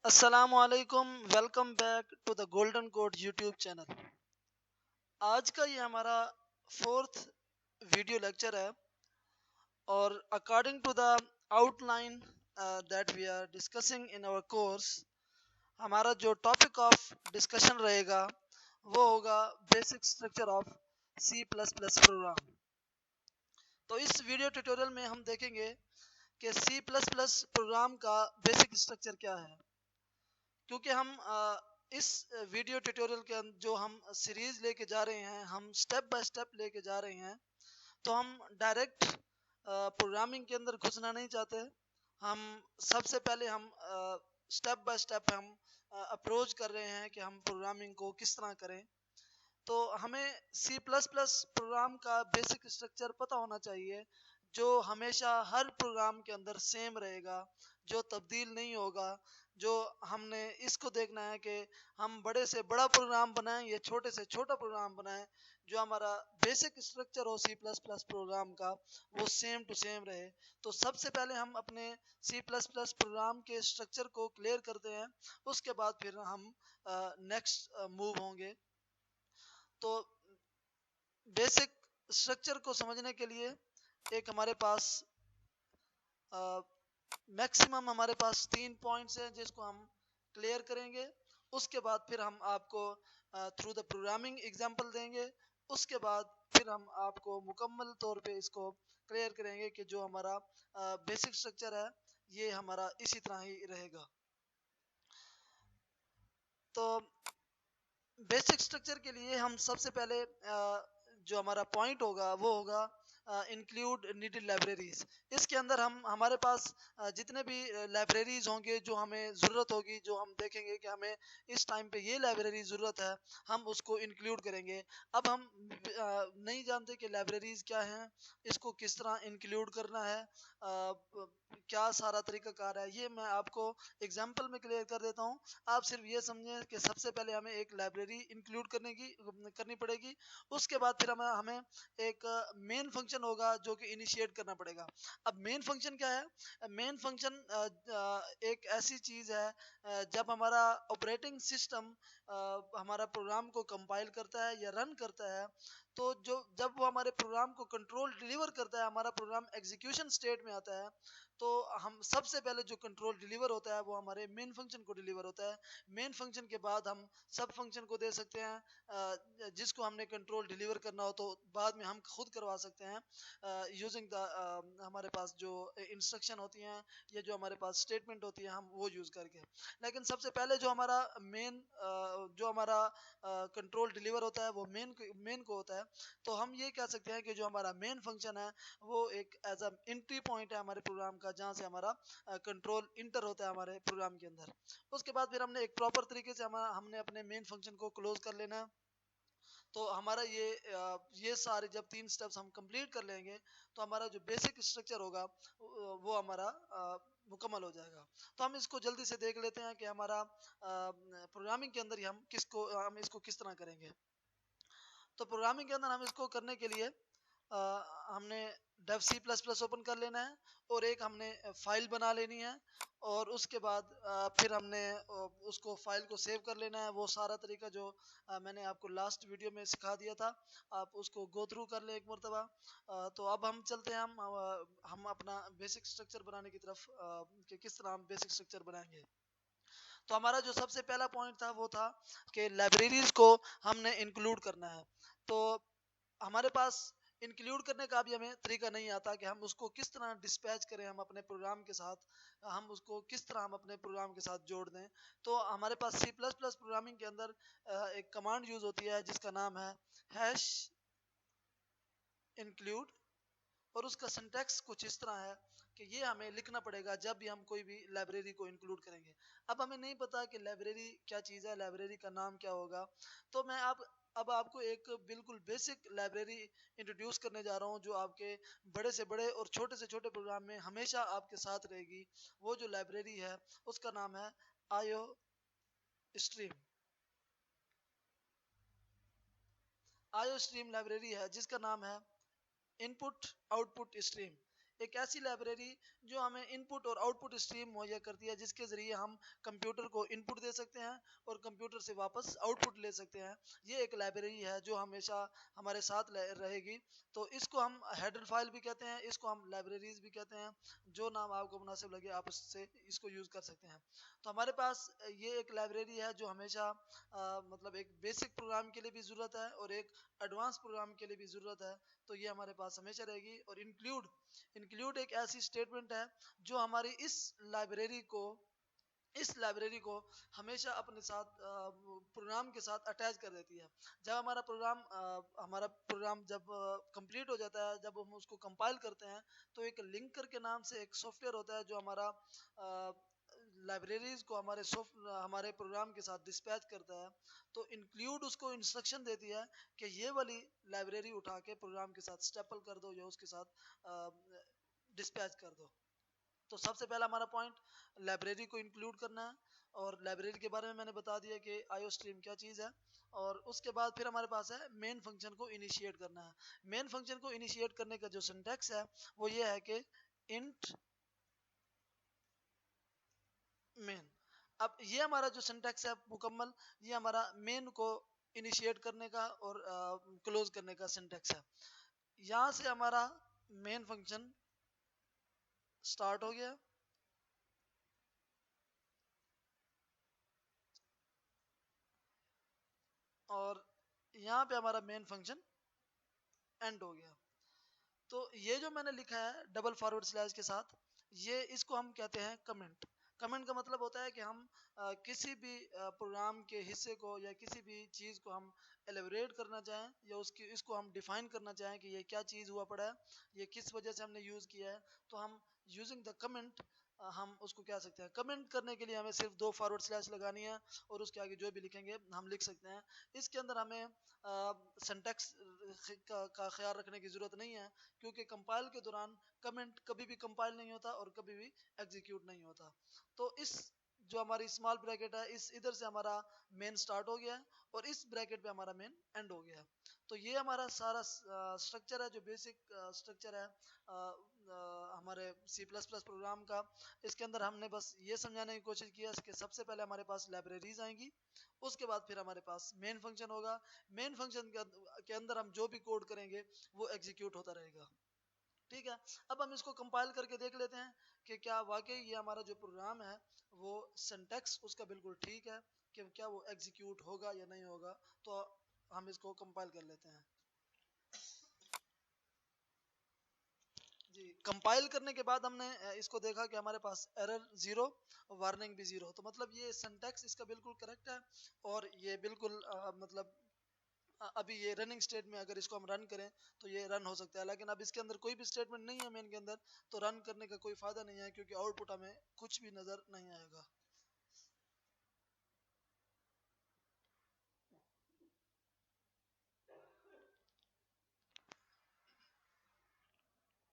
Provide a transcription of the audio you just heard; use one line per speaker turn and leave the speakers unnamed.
अस्सलामुअलैकुम। Welcome back to the golden code YouTube channel. आज का ये हमारा फोर्थ वीडियो लेक्चर है और according to the outline that we are discussing in our course, हमारा जो टॉपिक ऑफ डिस्कशन रहेगा वो होगा basic structure of C plus plus program. तो इस वीडियो ट्यूटोरियल में हम देखेंगे कि सी प्लस प्लस प्रोग्राम का बेसिक स्ट्रक्चर क्या है। क्योंकि हम इस वीडियो ट्यूटोरियल के जो हम सीरीज लेके जा रहे हैं, हम स्टेप बाय स्टेप लेके जा रहे हैं, तो हम डायरेक्ट प्रोग्रामिंग के अंदर घुसना नहीं चाहते। हम सबसे पहले हम स्टेप बाय स्टेप हम अप्रोच कर रहे हैं कि हम प्रोग्रामिंग को किस तरह करें। तो हमें सी प्लस प्लस प्रोग्राम का बेसिक स्ट्रक्चर पता होना चाहिए, जो हमेशा हर प्रोग्राम के अंदर सेम रहेगा, जो तब्दील नहीं होगा। जो हमने इसको देखना है कि हम बड़े से बड़ा प्रोग्राम बनाएं या छोटे से छोटा प्रोग्राम बनाएं, जो हमारा बेसिक स्ट्रक्चर हो सी प्लस प्लस प्रोग्राम का वो सेम टू सेम रहे। तो सबसे पहले हम अपने सी प्लस प्लस प्रोग्राम के स्ट्रक्चर को क्लियर करते हैं, उसके बाद फिर हम नेक्स्ट मूव होंगे। तो बेसिक स्ट्रक्चर को समझने के लिए एक हमारे पास मैक्सिमम हमारे पास 3 पॉइंट्स हैं जिसको हम क्लियर करेंगे। उसके बाद फिर हम आपको थ्रू द प्रोग्रामिंग एग्जांपल देंगे। उसके बाद फिर हम आपको मुकम्मल तौर पे इसको क्लियर करेंगे कि जो हमारा बेसिक स्ट्रक्चर है ये हमारा इसी तरह ही रहेगा। तो बेसिक स्ट्रक्चर के लिए हम सबसे पहले जो हमारा पॉइंट होगा वो होगा इंक्लूड नीडेड लाइब्रेरीज। इसके अंदर हम हमारे पास जितने भी लाइब्रेरीज होंगे जो हमें ज़रूरत होगी, जो हम देखेंगे कि हमें इस टाइम पे ये लाइब्रेरी ज़रूरत है, हम उसको इंक्लूड करेंगे। अब हम नहीं जानते कि लाइब्रेरीज क्या हैं, इसको किस तरह इंक्लूड करना है, क्या सारा तरीकाकार है, ये मैं आपको एग्जाम्पल में क्लियर कर देता हूँ। आप सिर्फ ये समझें कि सबसे पहले हमें एक लाइब्रेरी इंक्लूड करनी पड़ेगी। उसके बाद फिर हमें एक मेन फंक्शन होगा जो कि इनिशिएट करना पड़ेगा। अब मेन फंक्शन क्या है? मेन फंक्शन एक ऐसी चीज है, जब हमारा ऑपरेटिंग सिस्टम हमारा प्रोग्राम को कंपाइल करता है या रन करता है, तो जो जब वो हमारे प्रोग्राम को कंट्रोल डिलीवर करता है, हमारा प्रोग्राम एग्जीक्यूशन स्टेट में आता है, तो हम सबसे पहले जो कंट्रोल डिलीवर होता है वो हमारे मेन फंक्शन को डिलीवर होता है। मेन फंक्शन के बाद हम सब फंक्शन को दे सकते हैं, जिसको हमने कंट्रोल डिलीवर करना हो तो बाद में हम खुद करवा सकते हैं यूजिंग द हमारे पास जो इंस्ट्रक्शन होती हैं या जो हमारे पास स्टेटमेंट होती है, हम वो यूज करके। लेकिन सबसे पहले जो हमारा मेन जो हमारा कंट्रोल डिलीवर होता है वो मेन को होता है। तो हम ये कह सकते हैं कि जो हमारा मेन फंक्शन है वो एक एज अ एंट्री पॉइंट है हमारे प्रोग्राम का, जहाँ से हमारा कंट्रोल इंटर होता है हमारे प्रोग्राम के अंदर। उसके बाद फिर हमने एक प्रॉपर तरीके से हमने अपने मेन फंक्शन को क्लोज कर लेना है। तो हमारा ये सारे जब 3 स्टेप्स हम कंप्लीट कर लेंगे, तो हमारा जो बेसिक स्ट्रक्चर होगा वो हमारा मुकम्मल हो जाएगा। तो हम इसको जल्दी से देख लेते हैं कि हमारा प्रोग्रामिंग के अंदर ही हम इसको किस तरह करेंगे। तो प्रोग्रामिंग के अंदर हम इसको करने के लिए हमने Dev C plus plus open कर लेना है और एक हमने फाइल बना लेनी है। और उसके बाद फिर हमने उसको फाइल को सेव कर लेना है। वो सारा तरीका जो मैंने आपको लास्ट वीडियो में सिखा दिया था, आप उसको गो थ्रू कर ले एक मरतबा। तो अब हम चलते हैं, हम अपना बेसिक स्ट्रक्चर बनाने की तरफ, कि किस तरह हम बेसिक स्ट्रक्चर बनाएंगे। तो हमारा जो सबसे पहला पॉइंट था वो था कि लाइब्रेरीज को हमने इंक्लूड करना है। तो हमारे पास इंक्लूड करने का भी हमें तरीका नहीं आता कि हम उसको किस तरह डिस्पैच करें, हम अपने प्रोग्राम के साथ, हम उसको किस तरह हम अपने प्रोग्राम के साथ जोड़ दें। तो हमारे पास सी प्लस प्लस प्रोग्रामिंग के अंदर एक कमांड यूज होती है जिसका नाम है हैश इंक्लूड। और उसका सिंटैक्स कुछ इस तरह है कि ये हमें लिखना पड़ेगा जब भी हम कोई भी लाइब्रेरी को इंक्लूड करेंगे। अब हमें नहीं पता कि लाइब्रेरी क्या चीज़ है, लाइब्रेरी का नाम क्या होगा। तो मैं अब आपको एक बिल्कुल बेसिक लाइब्रेरी इंट्रोड्यूस करने जा रहा हूँ, जो आपके बड़े से बड़े और छोटे से छोटे प्रोग्राम में हमेशा आपके साथ रहेगी। वो जो लाइब्रेरी है उसका नाम है आयो स्ट्रीम। आयो स्ट्रीम लाइब्रेरी है जिसका नाम है इनपुट आउटपुट स्ट्रीम। एक ऐसी लाइब्रेरी जो हमें इनपुट और आउटपुट स्ट्रीम मुहैया करती है, जिसके ज़रिए हम कंप्यूटर को इनपुट दे सकते हैं और कंप्यूटर से वापस आउटपुट ले सकते हैं। ये एक लाइब्रेरी है जो हमेशा हमारे साथ रहेगी। तो इसको हम हेडर फाइल भी कहते हैं, इसको हम लाइब्रेरीज भी कहते हैं। जो नाम आपको मुनासिब लगे आप उससे इसको यूज़ कर सकते हैं। तो हमारे पास ये एक लाइब्रेरी है जो हमेशा मतलब एक बेसिक प्रोग्राम के लिए भी ज़रूरत है और एक एडवांस प्रोग्राम के लिए भी ज़रूरत है। तो ये हमारे पास हमेशा रहेगी। और इंक्लूड एक ऐसी स्टेटमेंट है जो हमारी इस लाइब्रेरी को हमेशा अपने साथ प्रोग्राम के साथ अटैच कर देती है। जब हमारा प्रोग्राम जब कंप्लीट हो जाता है, जब हम उसको कंपाइल करते हैं, तो एक लिंकर के नाम से एक सॉफ्टवेयर होता है जो हमारा लाइब्रेरीज को हमारे प्रोग्राम के साथ डिस्पैच करता है। तो इंक्लूड उसको इंस्ट्रक्शन देती है कि ये वाली लाइब्रेरी उठा के प्रोग्राम के साथ स्टेपल कर दो या उसके साथ डिस्पैच कर दो। तो सबसे पहला हमारा पॉइंट लाइब्रेरी को इंक्लूड करना है। और लाइब्रेरी के बारे में मैंने बता दिया कि आईओ स्ट्रीम क्या चीज़ है। और उसके बाद फिर हमारे पास है मेन फंक्शन को इनिशिएट करना है। मेन फंक्शन को इनिशिएट करने का जो सिंटैक्स है वो ये है कि इंट मेन। अब ये हमारा जो सिंटैक्स है मुकम्मल, ये हमारा मेन को इनिशिएट करने का और क्लोज करने का सिंटैक्स है। यहाँ से हमारा मेन फंक्शन स्टार्ट हो गया और यहाँ पे हमारा मेन फंक्शन एंड हो गया। तो ये जो मैंने लिखा है डबल फॉरवर्ड स्लैश के साथ, ये इसको हम कहते हैं कमेंट। कमेंट का मतलब होता है कि हम किसी भी प्रोग्राम के हिस्से को या किसी भी चीज़ को हम एलिबरेट करना चाहें या उसकी इसको हम डिफाइन करना चाहें कि ये क्या चीज़ हुआ पड़ा है, ये किस वजह से हमने यूज़ किया है, तो हम यूजिंग द कमेंट हम उसको कह सकते हैं। कमेंट करने के लिए हमें सिर्फ 2 फॉरवर्ड स्लैश लगानी है और उसके आगे जो भी लिखेंगे हम लिख सकते हैं। इसके अंदर हमें सिंटैक्स का ख्याल रखने की ज़रूरत नहीं है, क्योंकि कंपाइल के दौरान कमेंट कभी भी कंपाइल नहीं होता और कभी भी एग्जीक्यूट नहीं होता। तो इस जो हमारी स्मॉल ब्रैकेट है, इस इधर से हमारा मेन स्टार्ट हो गया है और इस ब्रैकेट पे हमारा मेन एंड हो गया है। तो ये हमारा सारा स्ट्रक्चर है, जो बेसिक स्ट्रक्चर है हमारे सी प्लस प्लस प्रोग्राम का। इसके अंदर हमने बस ये समझाने की कोशिश की है कि सबसे पहले हमारे पास लाइब्रेरीज आएंगी, उसके बाद फिर हमारे पास मेन फंक्शन होगा। मेन फंक्शन के अंदर हम जो भी कोड करेंगे वो एग्जीक्यूट होता रहेगा। ठीक है। अब हम इसको कंपाइल करके देख लेते हैं कि क्या वाकई ये हमारा जो प्रोग्राम है वो सिंटैक्स उसका बिल्कुल ठीक है, कि क्या वो एग्जीक्यूट होगा या नहीं होगा। तो हम इसको कंपाइल कर लेते हैं। जी, कंपाइल करने के बाद हमने इसको देखा कि हमारे पास एरर जीरो, वार्निंग भी जीरो। तो मतलब ये सिंटैक्स इसका बिल्कुल करेक्ट है और ये बिल्कुल मतलब अभी ये रनिंग स्टेट में अगर इसको हम रन करें तो ये रन हो सकता है। लेकिन अब इसके अंदर कोई भी स्टेटमेंट नहीं है मेन के अंदर, तो रन करने का कोई फायदा नहीं है, क्योंकि आउटपुट हमें कुछ भी नजर नहीं आएगा।